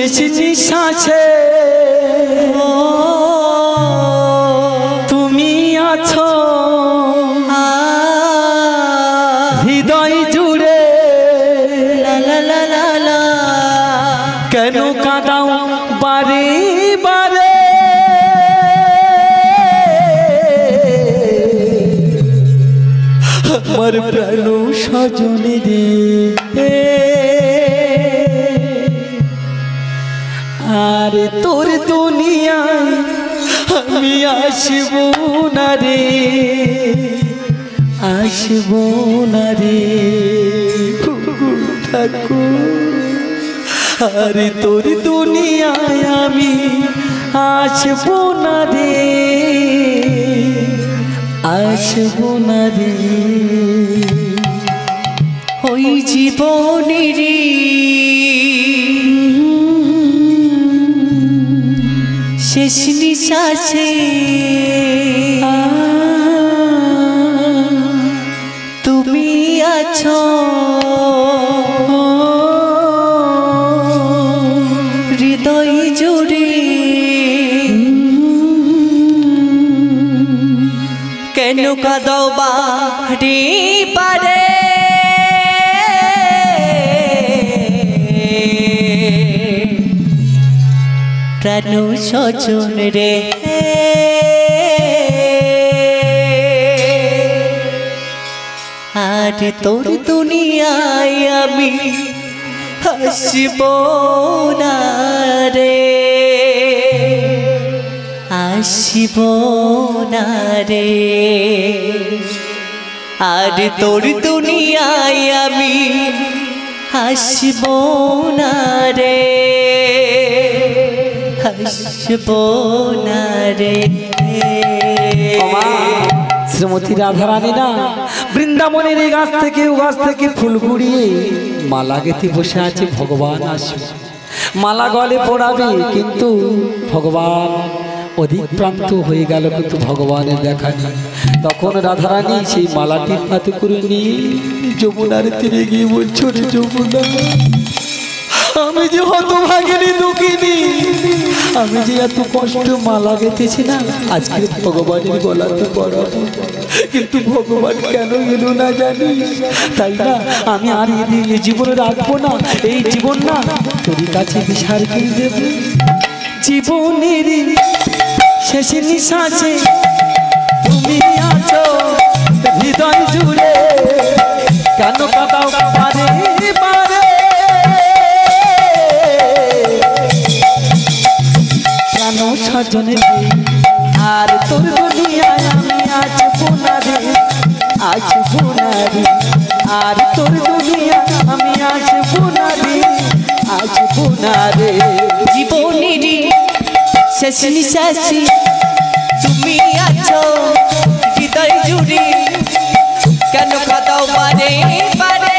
শেষ নিঃশ্বাসে তুমি আছো হৃদয় জুড়ে কেন কাঁদাও বারে বারে আমার প্রাণ সজনে রে আর তোর দুনিয়ায় আমি আসব না রে আসব না রে ঠাকুর আর তোর দুনিয়ায় আমি আসব না রে আসব না রে ওই জীবনেরই শেষ নিঃশ্বাসে তুমি আছো হৃদয় জুড়ে কেন কাঁদাও বারে বারে প্রাণ সজন রে আর তোর দুনিয়ায় আমি আসব না রে আসব না রে আর তোর দুনিয়ায় আমি আসব না রে আসব না রে শ্রীমতী রাধারানী না বৃন্দাবনের এই গাছ থেকে ফুল কুড়িয়ে মালা গেঁথে বসে আছে ভগবান আসবে মালা গলে পড়াবে কিন্তু ভগবান অধিক প্রান্ত হয়ে গেল কিন্তু ভগবানের দেখা নেই তখন রাধারানী সেই মালাটির হাতে করে নিয়ে যমুনার তীরে গিয়ে বলছো রে যমুনা আমি যে হতভাগিনী দুঃখিনী আমি যে এত কষ্ট মালা গেঁথেছি না আজকে ভগবানের গলাতে পড়াবো কিন্তু ভগবান কেন এলো না জানি তাই না আমি আর এই জীবনে রাখবো না এই জীবন না তোর কাছে বিশাল করে দেব জীবনের শেষ নিঃশ্বাসে তুমি আছো হৃদয় জুড়ে কেন কাঁদাও বারে বারে কেন সজনে আর তোর দুনিয়ায় আমি আসবো না রে আসবো না রে আর তোর দুনিয়ায় আমি আসবো না রে আসবো না রে জীবনেরই শেষ নিঃশ্বাসে তুমি আছো হৃদয় জুড়ে কেন কাঁদাও বারে বারে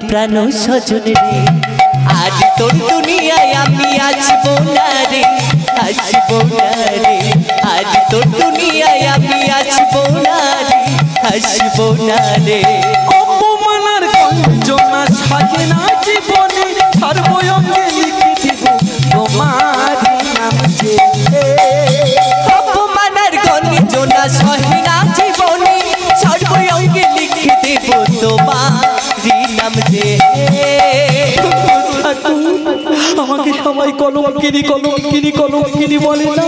প্রাণ সজন রে আজ তোর দুনিয়ায় আমি আসবো না রে আসবো না রে আজ তোর দুনিয়ায় আমি আসবো না রে আসবো না রে অপমানার গঞ্জনা সাজে না জীবনে সর্বঙ্গে লিখে দিব তোমার নাম যে অপমানার গঞ্জনা সহে না জীবনে সর্বঙ্গে লিখে দেব তোমার নাম যে আমাকে সবাই কলঙ্কিনী বলে না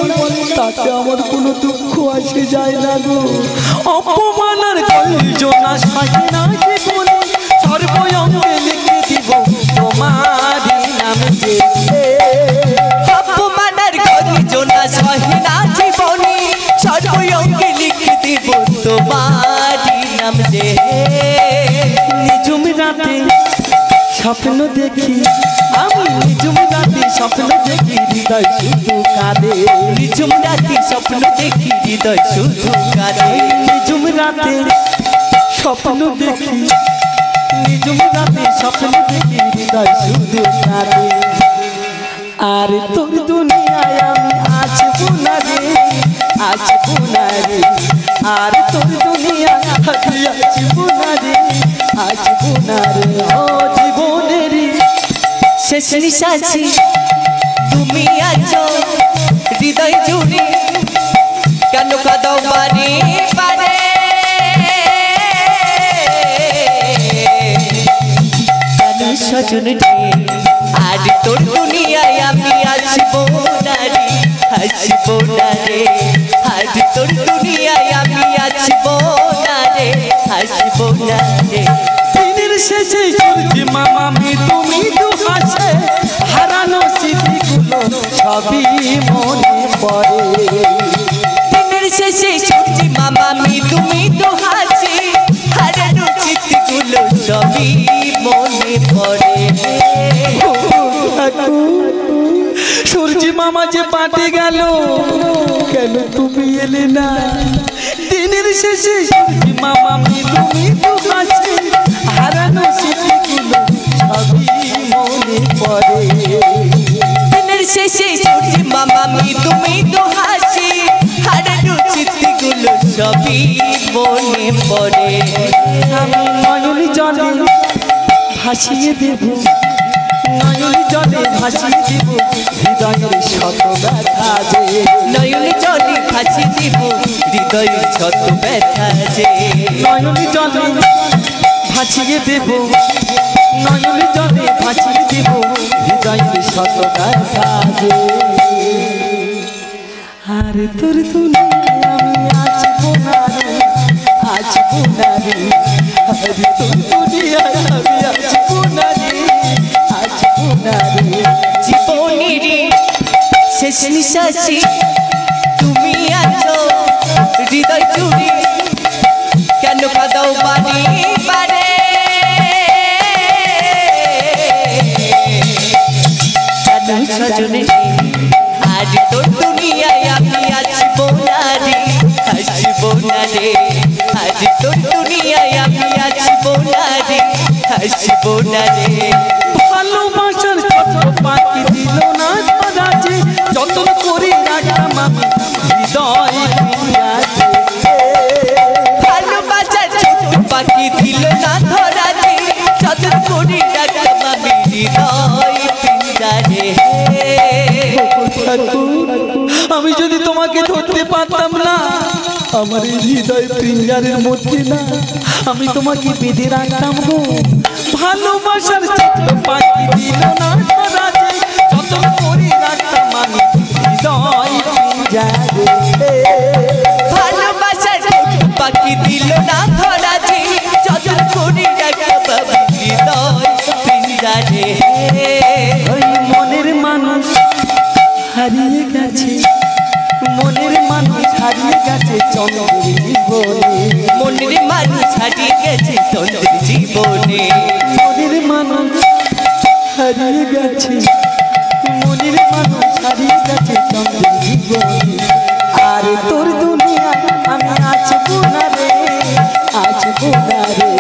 তাতে আমার কোনো দুঃখ আসে যায় না গো অপমানের গঞ্জনা সাজে না জীবনে সর্বঙ্গে লিখে দিব তোমার নাম যে অপমানের গঞ্জনা সহে না জীবনে সর্বঙ্গে লিখে দিব তোমার নাম যে নিঝুম রাতে স্বপ্ন দেখি আমি নিঝুম রাতে স্বপ্ন দেখি হৃদয় শুধু কাঁদে নিঝুম রাতে স্বপ্ন দেখি হৃদয় শুধু কাঁদে নিঝুম রাতে স্বপ্ন দেখি নিঝুম রাতে স্বপ্ন দেখি হৃদয় শুধু কাঁদে আর তোর দুনিয়ায় আমি আসবো না রে, আসবো না রে, আর তোর দুনিয়ায় আমি আসবো না রে, আসবো না রে। ও জীবনের শেষ নিঃশ্বাসে তুমি আছো হৃদয় জুড়ে, কেন কাঁদাও বারে বারে? কেন সজন রে আজ তোর দুনিয়ায় আমি আসবো না রে, আসবো না রে, আজ তোর দুনিয়ায় আমি আসবো না রে, আসবো না রে। দিনের শেষে সূর্যি মামা মৃদু মৃদু হাসে, হারানো স্মৃতিগুলো সবই মনে পড়ে। দিনের শেষে সূর্যি মামা মৃদু মৃদু হাসে, হারানো স্মৃতিগুলো সবই মনে পড়ে। সূর্যি মামা যে পাটে গেল, কেন তুমি এলে না? দিনের শেষে সূর্যি মামা মৃদু মৃদু হাসে, হারানো স্মৃতিগুলো সবই মনে পড়ে। দিনের শেষে সূর্যি মামা মৃদু মৃদু হাসে, হারানো স্মৃতিগুলো সবই মনে পড়ে। আমি নয়ন জলে ভাসিয়ে দেব, নয়ন জলে ভাসিয়ে দেব হৃদয়ের শত ব্যথা যে, নয়ন জলে ভাসি দিব হৃদয়ের শত ব্যথা যে, নয়ন জলে ভাসিয়ে দেব, নয়ন জলে ভাসিয়ে দেব হৃদয়ের শত ব্যথা যে। আর তোর দুনিয়ায় আমি আসবো না রে, আসবো না রে, আর তোর দুনিয়ায় আমি আসবো না রে, আসবো না রে। জীবনের শেষ নিঃশ্বাসে তুমি আছো হৃদয় জুড়ে, কেন কাঁদাও বারে বারে? কেন সজনে আজ তোর দুনিয়ায় আমি আসবো না রে, আসবো না রে, আজ তোর দুনিয়ায় আমি আসবো না রে, আসবো না রে। ভালোবাসার ছোট পাখি দিল না ধরা যে, যতন করি রাখলাম আমি হৃদয় পিঞ্জারে। ভালোবাসার ছোট পাখি দিল না ধরা যে, যতন করি রাখলাম আমি হৃদয় পিঞ্জারে। আমি যদি তোমাকে ধরতে পারতাম না আমার এই হৃদয় পিঞ্জারের মধ্যে না, আমি তোমাকে বেঁধে রাখতাম গো। ভালোবাসার ছোট পাখি দিল না ধরা যে, যতন করি রাখতাম আমি হৃদয় পিঞ্জারে। ভালোবাসার ছোট পাখি দিল না ধরা যে, যতন করি রাখলাম আমি হৃদয় পিঞ্জারে। ওই মনের মানুষ হারিয়ে গেছে, মনের মানুষ হারিয়ে গেছে চন্দ্রের জীবনে, মনের মানুষ হারিয়ে গেছে চন্দ্রের জীবনে, মনের মানুষ হারিয়ে গেছে, মনের মানুষ হারিয়ে গেছে চন্দ্রের জীবনে। আর তোর দুনিয়ায় আমি আসবো না রে, আসবো না রে,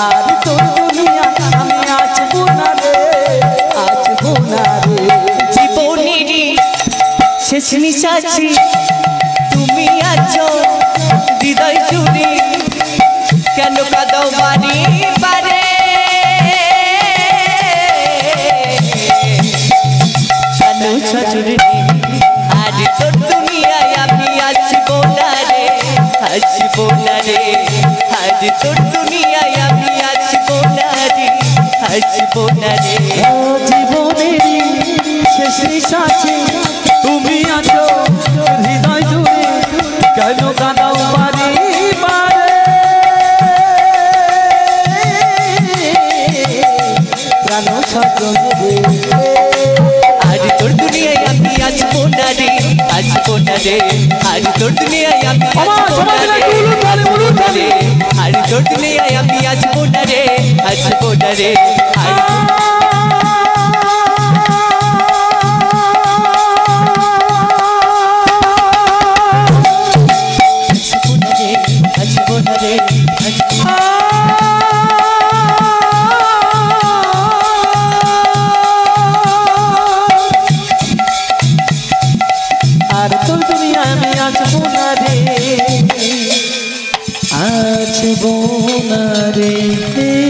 আর তোর দুনিয়ায় আমি আসবো না রে, আসবো না রে। জীবনের শেষ নিঃশ্বাসে তুমি আছো হৃদয় জুড়ে, কেন কাঁদাও বারে বারে? কেন সজনে আজ তোর দুনিয়ায় আমি আসবো না রে, আসবো না রে, আজ তোর দুনিয়ায় আমি আসবো না রে, আসবো না রে। জীবনেরই শেষ নিঃশ্বাসে তুমি আছো হৃদয় জুড়ে, কেন কাঁদাও বারে বারে? প্রাণ স্বজন রে, আজ তোর দুনিয়ায় আমি আসবো না রে, আসবো না রে, আজ তোর দুনিয়ায় আমি আসবো না রে, আসবো না রে, আজ তোর দুনিয়ায় আমি আসবো না রে, আসবো না রে, আসবো না রে, আসবো না রে।